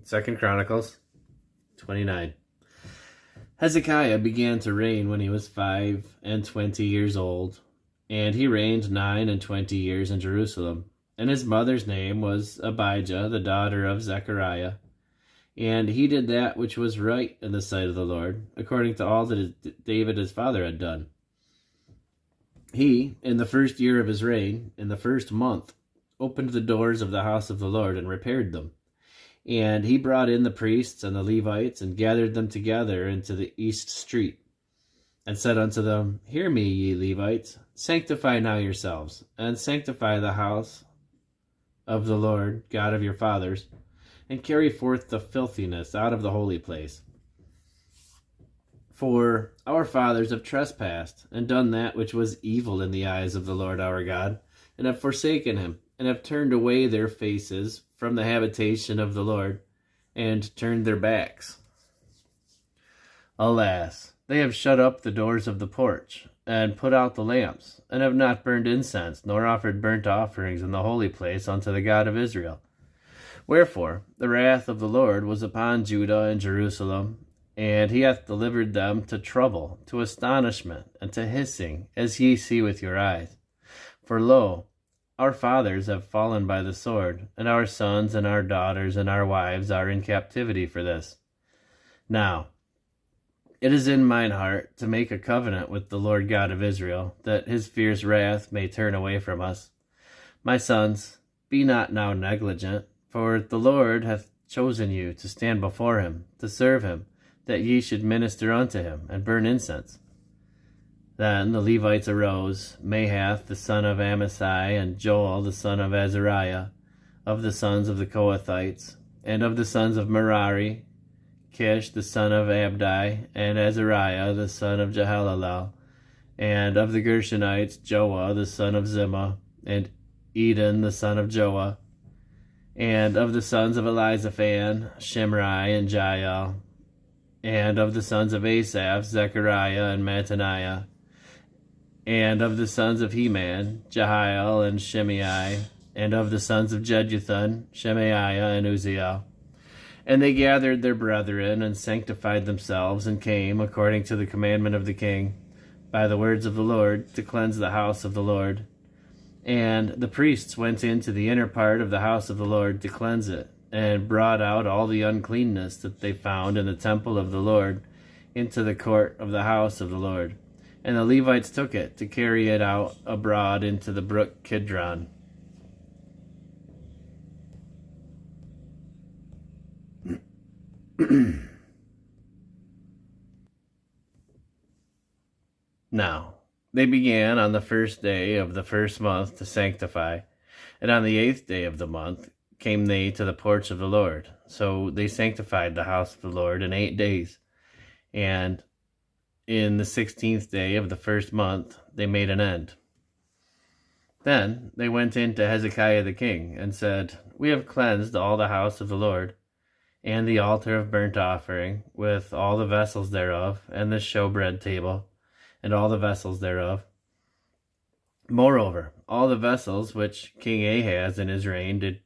2 Chronicles 29. Hezekiah began to reign when he was 25 years old, and he reigned 29 years in Jerusalem. And his mother's name was Abijah, the daughter of Zechariah. And he did that which was right in the sight of the Lord, according to all that David his father had done. He, in the first year of his reign, in the first month, opened the doors of the house of the Lord and repaired them. And he brought in the priests and the Levites, and gathered them together into the east street, and said unto them, Hear me, ye Levites, sanctify now yourselves, and sanctify the house of the Lord God of your fathers, and carry forth the filthiness out of the holy place. For our fathers have trespassed, and done that which was evil in the eyes of the Lord our God, and have forsaken him, and have turned away their faces from the habitation of the Lord, and turned their backs. Alas, they have shut up the doors of the porch, and put out the lamps, and have not burned incense, nor offered burnt offerings in the holy place unto the God of Israel. Wherefore the wrath of the Lord was upon Judah and Jerusalem, and he hath delivered them to trouble, to astonishment, and to hissing, as ye see with your eyes. For lo, our fathers have fallen by the sword, and our sons and our daughters and our wives are in captivity for this. Now, it is in mine heart to make a covenant with the Lord God of Israel, that his fierce wrath may turn away from us. My sons, be not now negligent, for the Lord hath chosen you to stand before him, to serve him, that ye should minister unto him, and burn incense. Then the Levites arose, Mahath the son of Amasai, and Joel the son of Azariah, of the sons of the Kohathites, and of the sons of Merari, Kish the son of Abdi, and Azariah the son of Jehalalel, and of the Gershonites, Joah the son of Zimmah, and Eden the son of Joah, and of the sons of Elizaphan, Shimri and Jael, and of the sons of Asaph, Zechariah and Mattaniah, and of the sons of Heman, Jehiel and Shimei, and of the sons of Jeduthun, Shemaiah and Uzziel. And they gathered their brethren, and sanctified themselves, and came, according to the commandment of the king, by the words of the Lord, to cleanse the house of the Lord. And the priests went into the inner part of the house of the Lord to cleanse it, and brought out all the uncleanness that they found in the temple of the Lord into the court of the house of the Lord. And the Levites took it to carry it out abroad into the brook Kidron. Now, they began on the first day of the first month to sanctify, and on the 8th day of the month came they to the porch of the Lord. So they sanctified the house of the Lord in 8 days. And in the 16th day of the first month they made an end. Then they went in to Hezekiah the king, and said, We have cleansed all the house of the Lord, and the altar of burnt offering, with all the vessels thereof, and the showbread table, and all the vessels thereof. Moreover, all the vessels which King Ahaz in his reign did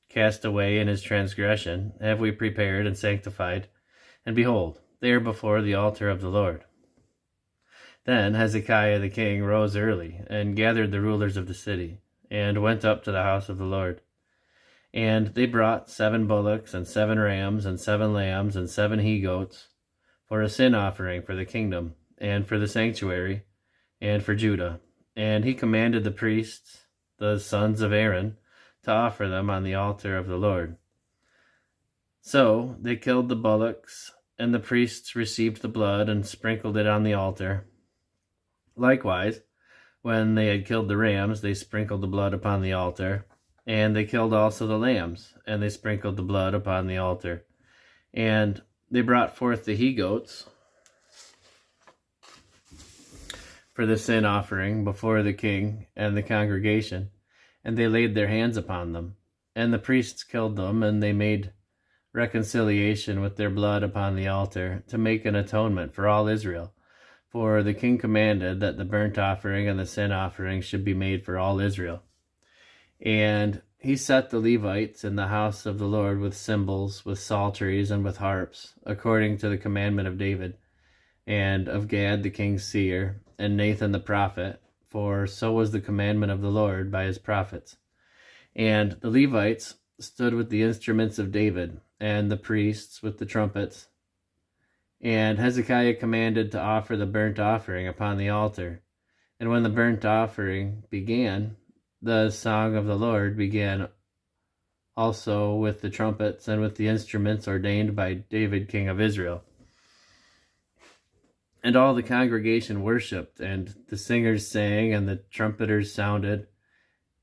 cast away in his transgression have we prepared and sanctified, and behold, they are before the altar of the Lord. Then Hezekiah the king rose early, and gathered the rulers of the city, and went up to the house of the Lord. And they brought 7 bullocks, and 7 rams, and 7 lambs, and 7 he-goats, for a sin offering for the kingdom, and for the sanctuary, and for Judah. And he commanded the priests, the sons of Aaron, to offer them on the altar of the Lord. So they killed the bullocks, and the priests received the blood, and sprinkled it on the altar. Likewise, when they had killed the rams, they sprinkled the blood upon the altar. And they killed also the lambs, and they sprinkled the blood upon the altar. And they brought forth the he-goats for the sin offering before the king and the congregation, and they laid their hands upon them. And the priests killed them, and they made reconciliation with their blood upon the altar, to make an atonement for all Israel. For the king commanded that the burnt offering and the sin offering should be made for all Israel. And he set the Levites in the house of the Lord with cymbals, with psalteries, and with harps, according to the commandment of David, and of Gad the king's seer, and Nathan the prophet, for so was the commandment of the Lord by his prophets. And the Levites stood with the instruments of David, and the priests with the trumpets. And Hezekiah commanded to offer the burnt offering upon the altar. And when the burnt offering began, the song of the Lord began also with the trumpets and with the instruments ordained by David king of Israel. And all the congregation worshipped, and the singers sang, and the trumpeters sounded.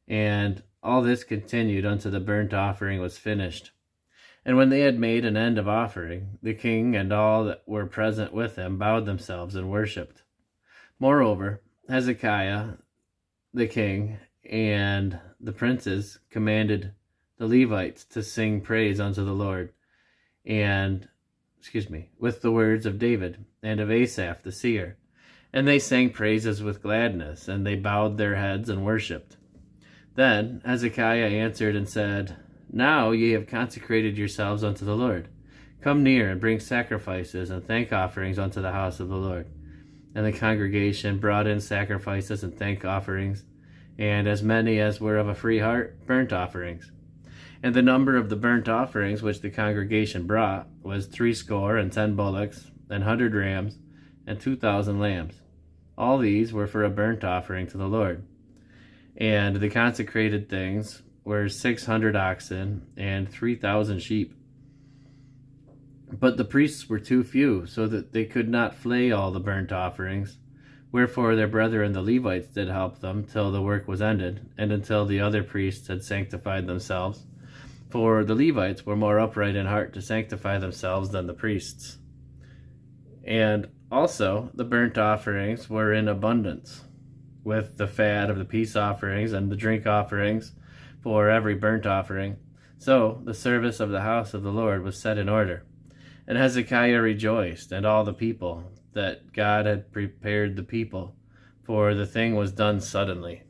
And all this continued until the burnt offering was finished. And when they had made an end of offering, the king and all that were present with him bowed themselves and worshipped. Moreover, Hezekiah the king and the princes commanded the Levites to sing praise unto the Lord, with the words of David and of Asaph the seer. And they sang praises with gladness, and they bowed their heads and worshipped. Then Hezekiah answered and said, Now ye have consecrated yourselves unto the Lord. Come near and bring sacrifices and thank offerings unto the house of the Lord. And the congregation brought in sacrifices and thank offerings, and as many as were of a free heart, burnt offerings. And the number of the burnt offerings which the congregation brought was 70 bullocks, and 100 rams, and 2,000 lambs. All these were for a burnt offering to the Lord. And the consecrated things were 600 oxen, and 3,000 sheep. But the priests were too few, so that they could not flay all the burnt offerings. Wherefore their brethren the Levites did help them till the work was ended, and until the other priests had sanctified themselves. For the Levites were more upright in heart to sanctify themselves than the priests. And also the burnt offerings were in abundance, with the fat of the peace offerings and the drink offerings for every burnt offering. So the service of the house of the Lord was set in order. And Hezekiah rejoiced, and all the people, that God had prepared the people, for the thing was done suddenly.